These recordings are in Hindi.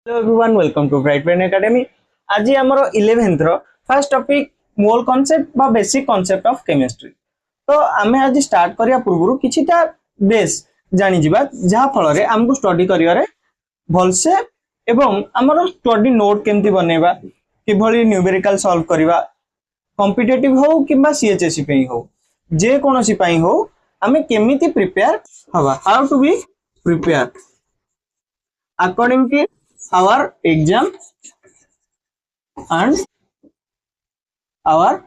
Hello everyone welcome to bright brain academy. आज आमर 11th रो फर्स्ट टॉपिक मोल कांसेप्ट बा बेसिक कांसेप्ट ऑफ केमिस्ट्री। तो आमे आज स्टार्ट करिया पूर्व किछिटा बेस जानि जिबा जहा फल रे हमको स्टडी करिया भलसे एवं आमर स्टडी नोट केमती बनेबा किभली न्यूमेरिकल सॉल्व करिबा कॉम्पिटिटिव हो किबा सीएचएसई पे हो जे कोनोसी पई हो आमे केमिति प्रिपेयर हवा how to be prepare according to our exam and our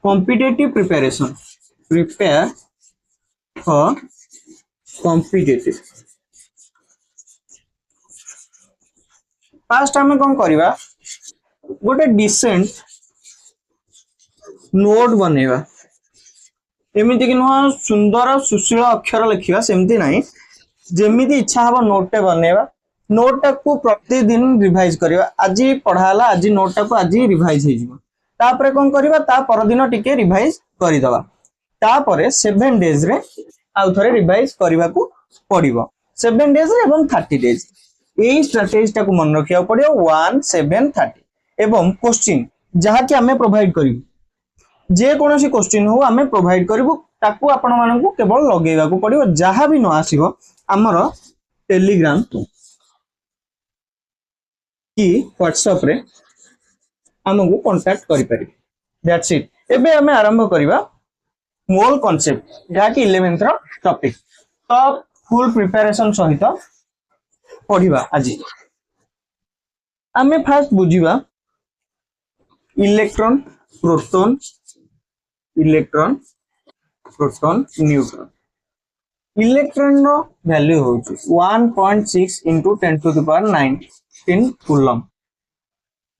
competitive preparation. Prepare for competitive. First हमें कौन करिबा गोटे डिसेंट नोट बनेबा एमिति कि न सुंदर सुशील अक्षर लिखिबा सेमति नाही जेमिति इच्छा हबो नोट टे बनेबा नोट को प्रतिदिन रिवाइज करिवा आज पढ़ाला आज नोट को आज रिवाइज हे जिवो तापरे कोन करिवा ता परदिन टिके रिवाइज करि दवा तापरे 7 डेज रे आउ थरे रिवाइज करिवा को पड़िबो 7 डेज रे एवं 30 डेज एई स्ट्रेटजी टा को मन रखिया पड़ियो 1 7 30 एवं क्वेश्चन जहा कि हमें प्रोवाइड करिवो जे कोनोसी क्वेश्चन हो हमें प्रोवाइड करिवो ताकू आपण मानन को केवल लगेगा को पड़ियो जहा भी न आसीबो हमर टेलीग्राम कि व्हाट्सएप रे हमको कांटेक्ट करि पारि दैट्स इट। एबे हमें आरंभ करिवा मोल कांसेप्ट जहा कि 11th रो टॉपिक तो फुल प्रिपरेशन सहित पढिबा आज हमें फर्स्ट बुझिबा इलेक्ट्रॉन प्रोटॉन न्यूट्रॉन इलेक्ट्रॉन रो वैल्यू होची 1.6 into 10 to the power 19 coulomb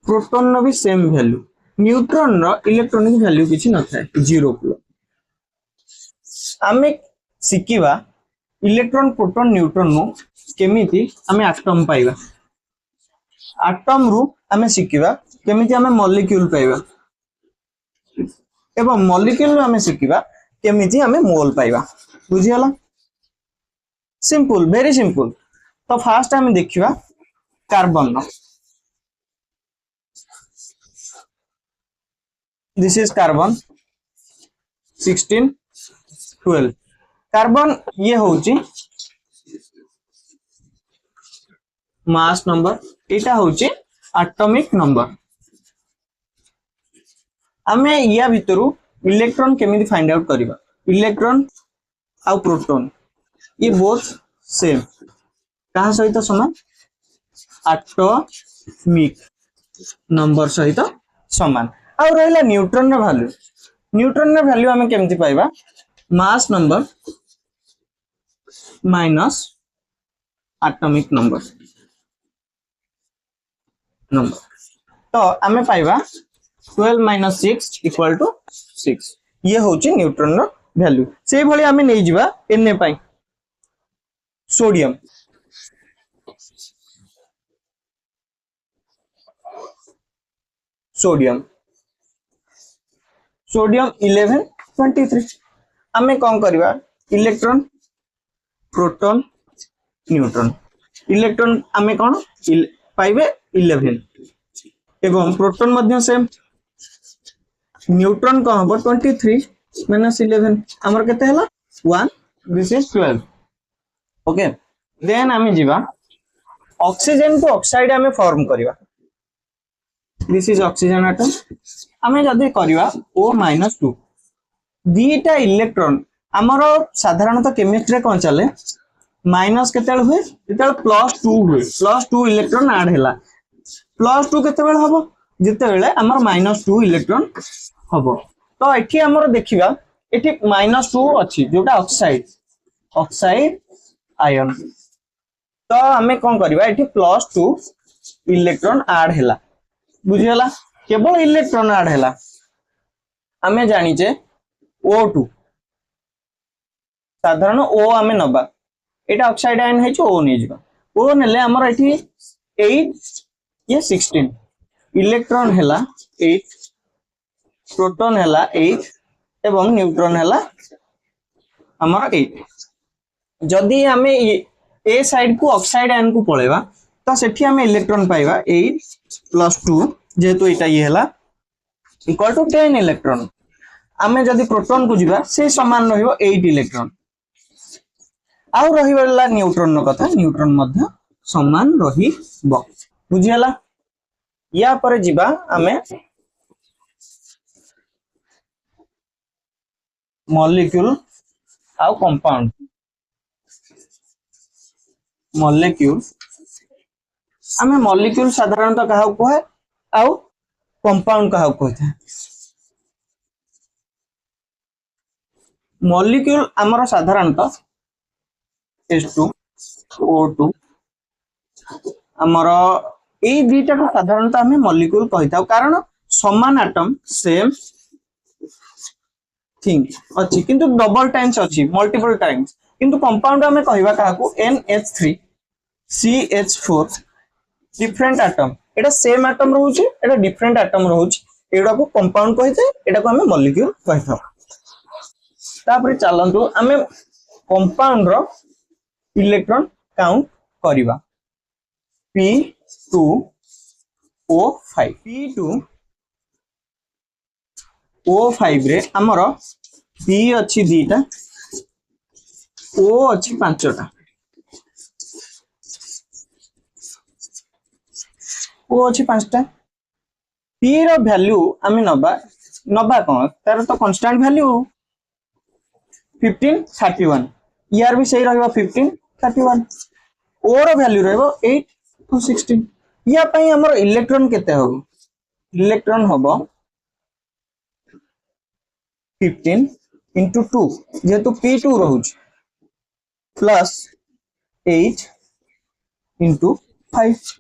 proton नो भी सेम वैल्यू न्यूट्रॉन रो इलेक्ट्रॉनिक वैल्यू किछि न थाए 0 कूलम आमे सिकिबा इलेक्ट्रॉन प्रोटॉन न्यूट्रॉन नो केमिति आमे एटॉम पाइबा एटॉम रु आमे सिकिबा केमिति आमे मॉलिक्यूल पाइबा एवं मॉलिक्यूल रु आमे सिकिबा केमिति आमे मोल पाइबा बुझियला सिंपल वेरी सिंपल। तो फास्ट आमे देखिबा carbon no this is carbon 16 12 carbon ये होची मास नंबर एटा होची एटॉमिक नंबर आमे या भितरु इलेक्ट्रॉन केमिति फाइंड आउट करिबा इलेक्ट्रॉन आ प्रोटॉन ये बोथ सेम कहा सहित समान एटॉमिक नंबर सहित समान आ रहला न्यूट्रॉन रे वैल्यू हमें केमति पाइबा mass number minus atomic number तो हमें पाइबा 12 minus 6 equal to 6 ये होची न्यूट्रॉन रो वैल्यू से भली हमें नै जिबा Na पाई सोडियम सोडियम 11 23 हमें कौन करबा इलेक्ट्रॉन प्रोटॉन न्यूट्रॉन इलेक्ट्रॉन हमें कौन पाइबे 11 एवं प्रोटॉन मध्य सेम न्यूट्रॉन कौन हो 23 minus 11 हमर केते हला 1 दिस इज 12 ओके देन हमें जीवा ऑक्सीजन को ऑक्साइड हमें फॉर्म करिवा दिस इज ऑक्सीजन एटम हमें जदी करिवा O-2 दीटा इलेक्ट्रॉन हमर साधारणतः केमिस्ट्री कोन चले माइनस केतेल हुए जेतेल +2 हुए +2 इलेक्ट्रॉन ऐड हैला +2 केतेबेल हबो जेतेबेले हमर -2 इलेक्ट्रॉन हबो तो एठी हमर देखिबा एठी -2 अछि जोटा ऑक्साइड आयन तो हमें कौन करबा एठी +2 इलेक्ट्रॉन ऐड हैला बुझियला केवल इलेक्ट्रॉन ऐड हैला हमें जानि जे O2 साधारण O हमें नबा एटा ऑक्साइड आयन है O नै जिबा O नेले हमर एठी 8 ये 16 इलेक्ट्रॉन हैला 8 प्रोटॉन हैला 8 एवं न्यूट्रॉन हैला हमर 8 जदी हमें ए साइड को ऑक्साइड आयन को पळेबा तो सेठी आम इलेक्ट्रॉन पाइबा 8 + 2 जेहेतु एटा ये हला इक्वल टू 10 इलेक्ट्रॉन। आमे जदि प्रोटॉन को जीवा से समान रहिबो 8 इलेक्ट्रॉन। आउ रहिबला न्यूट्रॉन नो कथा, न्यूट्रॉन मध्य समान रहिबो। बुझियला? या पर जीवा आमे मॉलिक्यूल आउ कंपाउंड। मॉलिक्यूल आमे मॉलिक्यूल साधारणतः कहा को है आउ कंपाउंड कहा को है। मॉलिक्यूल हमर साधारणतः H2 O2 हमर ए दुईटा को साधारणतः हमें मॉलिक्यूल कहिताउ कारण समान एटम सेम थिंग अछि किंतु डबल टाइम्स अछि मल्टीपल टाइम्स किंतु कंपाउंड हमें कहिबा काहा को NH3 CH4 डिफरेंट एटम एटा सेम एटम रहउछि एटा डिफरेंट एटम रहउछि एडा को कंपाउंड कहिते एडा को हमें मॉलिक्यूल कहिताउ। तापर चलंतु हमें कंपाउंड रो इलेक्ट्रॉन काउंट करिबा P2O5 P2O5 रे हमर P अछि दीटा O अछि पांचटा O अछि पांचटा P रो वैल्यू आमे नबा कोन तार तो कांस्टेंट वैल्यू 1531 यार भी सही रहबा 1531 O रो वैल्यू रहबो 8 to 16 या पई हमर इलेक्ट्रॉन केते हो इलेक्ट्रॉन होबो 15 into 2 जेतु P2 रहउछ प्लस 8 into 5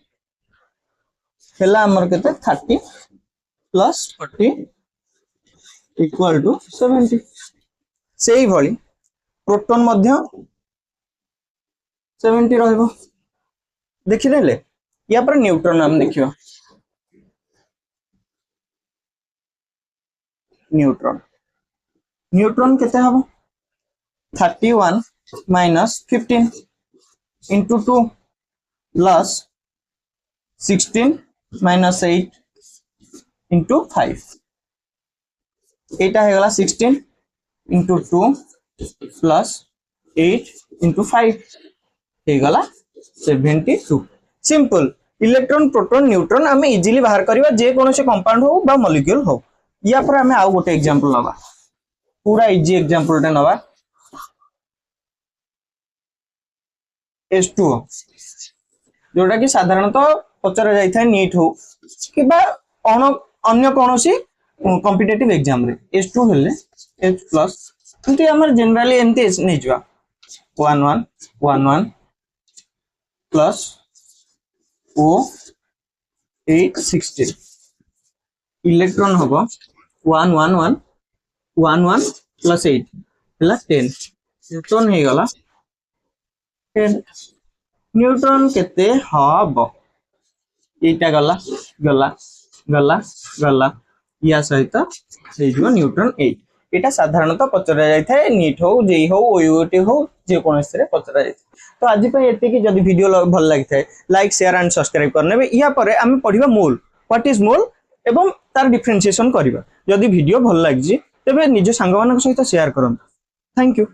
हेला हमर केते 30 plus 40 equal to 70 सेही भली प्रोटॉन मध्य 70 रहइबो। देखि देले या पर न्यूट्रॉन हम देखियो न्यूट्रॉन केते हबो 31 minus 15 into 2 plus 16 minus 8 into 5 एटा हे गला 16 into 2 plus 8 into 5 हे गला 72 सिंपल इलेक्ट्रॉन प्रोटॉन न्यूट्रॉन हमें इजीली बाहर करबा जे कोनो से कंपाउंड हो बा मॉलिक्यूल हो। या पर हमें आउ गोटे एग्जांपल नबा पूरा इजी एग्जांपल टे नबा H2O जोटा कि साधारणतः पचरा जाय था नीट हो कि बा अन्य कोनोसी कॉम्पिटिटिव एग्जाम रे H2 हेले H प्लस किंतु हमर जनरली एमती नै जवा 1 1 1 1 प्लस O 8 16 इलेक्ट्रॉन होबो 1 1 1 1 1 प्लस 8 हला 10 न्यूट्रॉन हे गला 10 न्यूट्रॉन केते हबो एटा गला गला गला गला या सहित हे जो न्यूट्रॉन 8 एटा साधारणतः पचरा जाय थाए नीट हो जेई हो ओयूटी हो जे कोनसे रे पचरा जाय। तो आज पे एते कि जदी वीडियो भल लागि थाए लाइक शेयर एंड सब्सक्राइब करनेबे या परे हम पढिबा मोल व्हाट इज मोल एवं तार डिफरेंशिएशन करिबा। जदी वीडियो भल लागि तबे निज संग मानक सहित शेयर करन। Thank you.